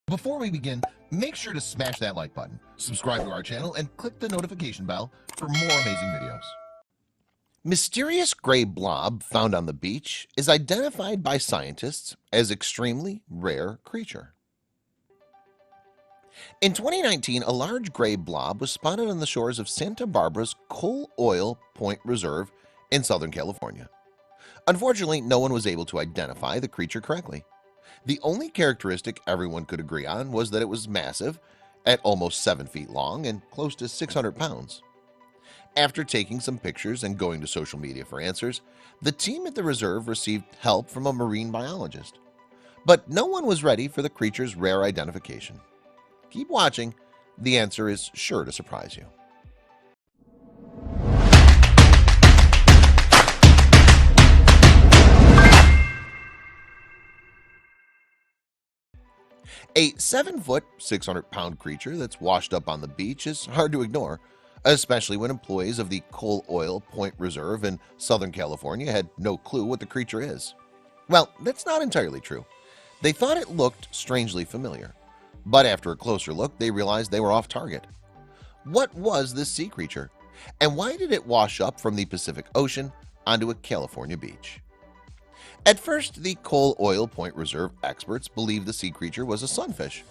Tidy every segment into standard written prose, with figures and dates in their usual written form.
Before we begin, make sure to smash that like button, subscribe to our channel, and click the notification bell for more amazing videos. Mysterious gray blob found on the beach is identified by scientists as extremely rare creature. In 2019, a large gray blob was spotted on the shores of Santa Barbara's Coal Oil Point Reserve in Southern California. Unfortunately, no one was able to identify the creature correctly. The only characteristic everyone could agree on was that it was massive, at almost 7 feet long and close to 600 pounds. After taking some pictures and going to social media for answers, the team at the reserve received help from a marine biologist. But no one was ready for the creature's rare identification. Keep watching, the answer is sure to surprise you. A 7-foot, 600-pound creature that's washed up on the beach is hard to ignore, especially when employees of the Coal Oil Point Reserve in Southern California had no clue what the creature is. Well, that's not entirely true. They thought it looked strangely familiar, but after a closer look, they realized they were off target. What was this sea creature, and why did it wash up from the Pacific Ocean onto a California beach? At first, the Coal Oil Point Reserve experts believed the sea creature was a sunfish.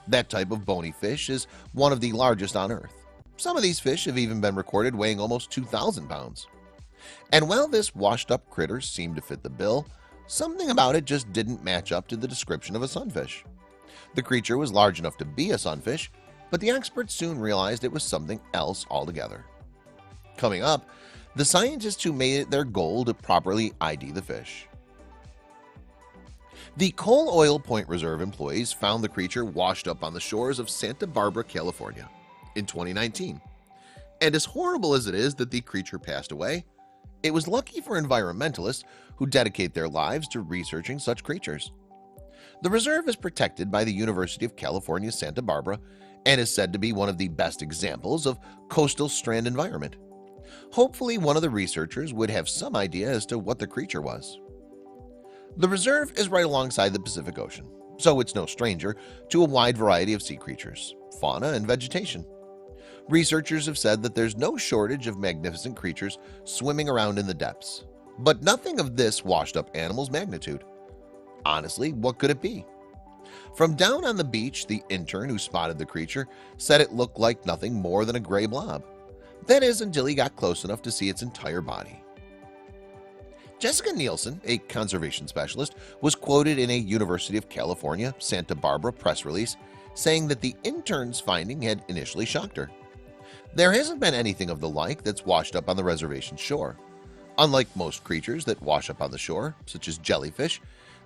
That type of bony fish is one of the largest on Earth. Some of these fish have even been recorded weighing almost 2,000 pounds. And while this washed-up critter seemed to fit the bill, something about it just didn't match up to the description of a sunfish. The creature was large enough to be a sunfish, but the experts soon realized it was something else altogether. Coming up, the scientists who made it their goal to properly ID the fish. The Coal Oil Point Reserve employees found the creature washed up on the shores of Santa Barbara, California in 2019. And as horrible as it is that the creature passed away, it was lucky for environmentalists who dedicate their lives to researching such creatures. The reserve is protected by the University of California, Santa Barbara, and is said to be one of the best examples of coastal strand environment. Hopefully, one of the researchers would have some idea as to what the creature was. The reserve is right alongside the Pacific Ocean, so it's no stranger to a wide variety of sea creatures, fauna, and vegetation. Researchers have said that there's no shortage of magnificent creatures swimming around in the depths, but nothing of this washed-up animal's magnitude. Honestly, what could it be? From down on the beach, the intern who spotted the creature said it looked like nothing more than a gray blob. That is, until he got close enough to see its entire body. Jessica Nielsen, a conservation specialist, was quoted in a University of California, Santa Barbara press release saying that the intern's finding had initially shocked her. There hasn't been anything of the like that's washed up on the reservation shore. Unlike most creatures that wash up on the shore, such as jellyfish,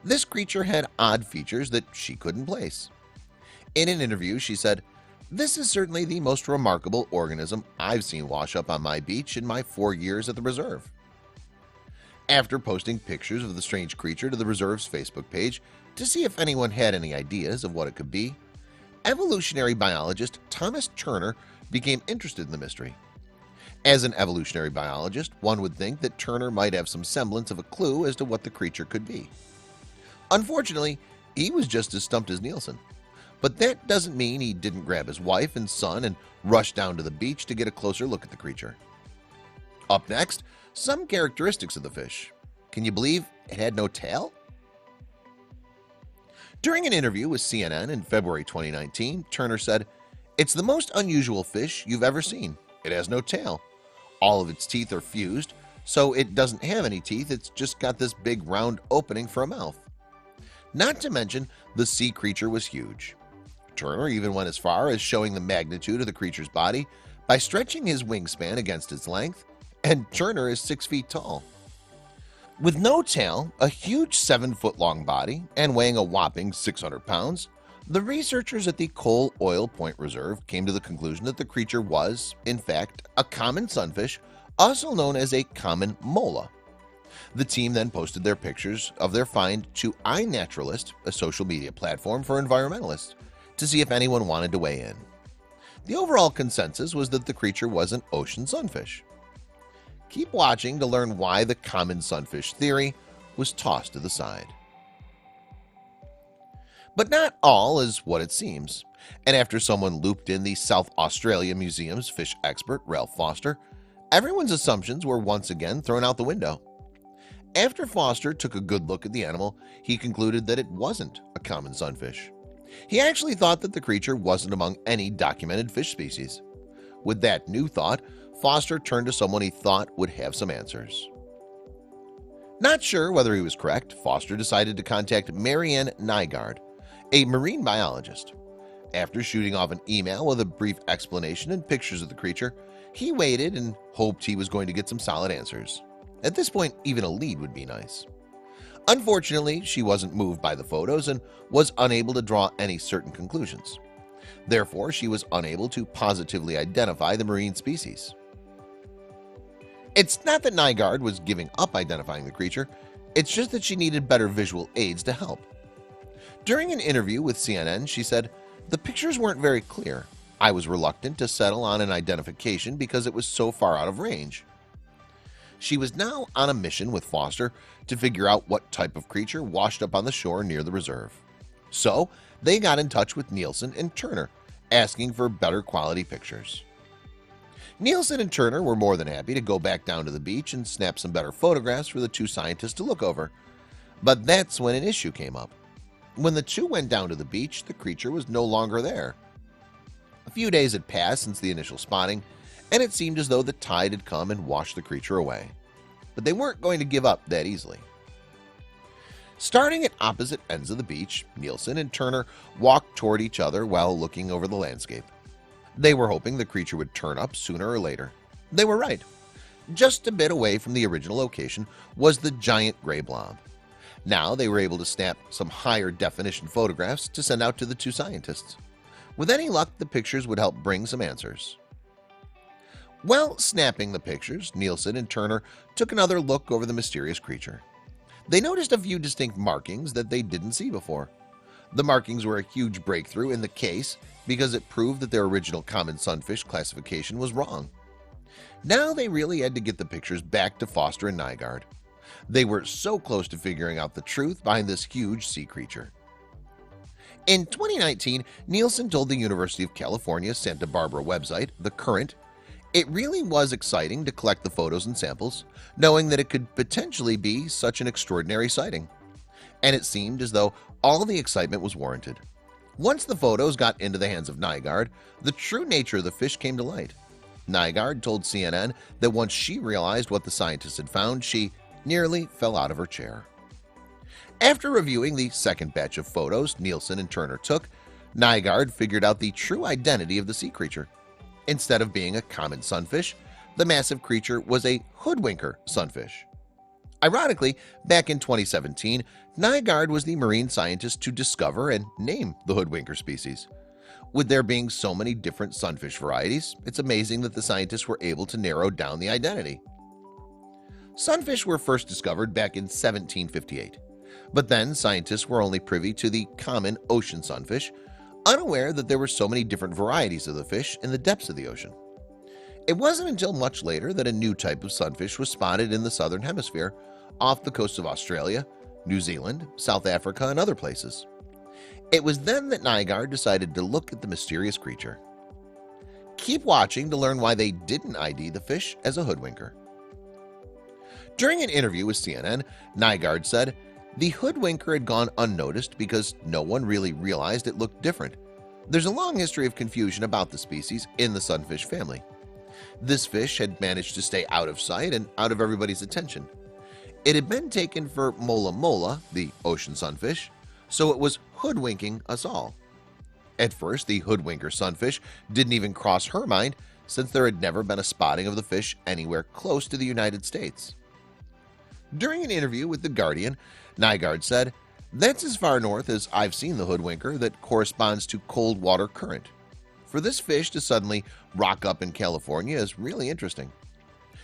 this creature had odd features that she couldn't place. In an interview, she said, "This is certainly the most remarkable organism I've seen wash up on my beach in my 4 years at the reserve." After posting pictures of the strange creature to the reserve's Facebook page to see if anyone had any ideas of what it could be, evolutionary biologist Thomas Turner became interested in the mystery. As an evolutionary biologist, one would think that Turner might have some semblance of a clue as to what the creature could be. Unfortunately, he was just as stumped as Nielsen. But that doesn't mean he didn't grab his wife and son and rush down to the beach to get a closer look at the creature. Up next, some characteristics of the fish. Can you believe it had no tail? During an interview with CNN in February 2019, Turner said, "It's the most unusual fish you've ever seen. It has no tail. All of its teeth are fused, so it doesn't have any teeth. It's just got this big round opening for a mouth." Not to mention, the sea creature was huge. Turner even went as far as showing the magnitude of the creature's body by stretching his wingspan against its length, and Turner is 6 feet tall. With no tail, a huge 7-foot-long body, and weighing a whopping 600 pounds, the researchers at the Coal Oil Point Reserve came to the conclusion that the creature was, in fact, a common sunfish, also known as a common mola. The team then posted their pictures of their find to iNaturalist, a social media platform for environmentalists, to see if anyone wanted to weigh in. The overall consensus was that the creature was an ocean sunfish. Keep watching to learn why the common sunfish theory was tossed to the side. But not all is what it seems, and after someone looped in the South Australia Museum's fish expert Ralph Foster, everyone's assumptions were once again thrown out the window. After Foster took a good look at the animal, he concluded that it wasn't a common sunfish. He actually thought that the creature wasn't among any documented fish species. With that new thought, Foster turned to someone he thought would have some answers. Not sure whether he was correct, Foster decided to contact Marianne Nygaard, a marine biologist. After shooting off an email with a brief explanation and pictures of the creature, he waited and hoped he was going to get some solid answers. At this point, even a lead would be nice. Unfortunately, she wasn't moved by the photos and was unable to draw any certain conclusions. Therefore, she was unable to positively identify the marine species. It's not that Nygaard was giving up identifying the creature, it's just that she needed better visual aids to help. During an interview with CNN, she said, "The pictures weren't very clear. I was reluctant to settle on an identification because it was so far out of range." She was now on a mission with Foster to figure out what type of creature washed up on the shore near the reserve. So they got in touch with Nielsen and Turner, asking for better quality pictures. Nielsen and Turner were more than happy to go back down to the beach and snap some better photographs for the two scientists to look over. But that's when an issue came up. When the two went down to the beach, the creature was no longer there. A few days had passed since the initial spotting, and it seemed as though the tide had come and washed the creature away. But they weren't going to give up that easily. Starting at opposite ends of the beach, Nielsen and Turner walked toward each other while looking over the landscape. They were hoping the creature would turn up sooner or later. They were right. Just a bit away from the original location was the giant gray blob. Now they were able to snap some higher definition photographs to send out to the two scientists. With any luck, the pictures would help bring some answers. While snapping the pictures, Nielsen and Turner took another look over the mysterious creature. They noticed a few distinct markings that they didn't see before. The markings were a huge breakthrough in the case because it proved that their original common sunfish classification was wrong. Now they really had to get the pictures back to Foster and Nygaard. They were so close to figuring out the truth behind this huge sea creature. In 2019, Nielsen told the University of California Santa Barbara website, The Current, "It really was exciting to collect the photos and samples, knowing that it could potentially be such an extraordinary sighting. And it seemed as though all the excitement was warranted. Once the photos got into the hands of Nygaard, the true nature of the fish came to light." Nygaard told CNN that once she realized what the scientists had found, she nearly fell out of her chair. After reviewing the second batch of photos Nielsen and Turner took, Nygaard figured out the true identity of the sea creature. Instead of being a common sunfish, the massive creature was a Hoodwinker sunfish. Ironically, back in 2017, Nygaard was the marine scientist to discover and name the Hoodwinker species. With there being so many different sunfish varieties, it's amazing that the scientists were able to narrow down the identity. Sunfish were first discovered back in 1758, but then scientists were only privy to the common ocean sunfish, unaware that there were so many different varieties of the fish in the depths of the ocean. It wasn't until much later that a new type of sunfish was spotted in the southern hemisphere, off the coast of Australia, New Zealand, South Africa, and other places. It was then that Nygaard decided to look at the mysterious creature. Keep watching to learn why they didn't ID the fish as a Hoodwinker. During an interview with CNN, Nygaard said, "The Hoodwinker had gone unnoticed because no one really realized it looked different. There's a long history of confusion about the species in the sunfish family. This fish had managed to stay out of sight and out of everybody's attention. It had been taken for mola mola, the ocean sunfish, so it was hoodwinking us all. At first, the Hoodwinker sunfish didn't even cross her mind, since there had never been a spotting of the fish anywhere close to the United States." During an interview with The Guardian, Nygaard said, "That's as far north as I've seen the Hoodwinker that corresponds to cold water current. For this fish to suddenly rock up in California is really interesting."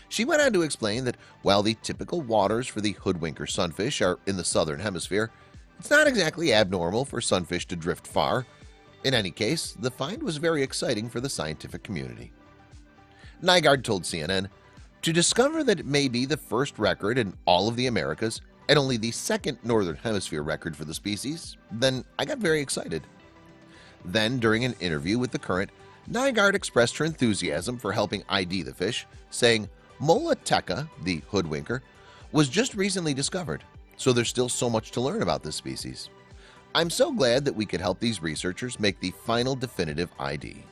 She went on to explain that while the typical waters for the Hoodwinker sunfish are in the southern hemisphere, it's not exactly abnormal for sunfish to drift far. In any case, the find was very exciting for the scientific community. Nygaard told CNN, "To discover that it may be the first record in all of the Americas, and only the second Northern Hemisphere record for the species, then I got very excited. Then, during an interview with The Current, Nygaard expressed her enthusiasm for helping ID the fish, saying, Mola teca, the hoodwinker, was just recently discovered, so there's still so much to learn about this species. I'm so glad that we could help these researchers make the final definitive ID.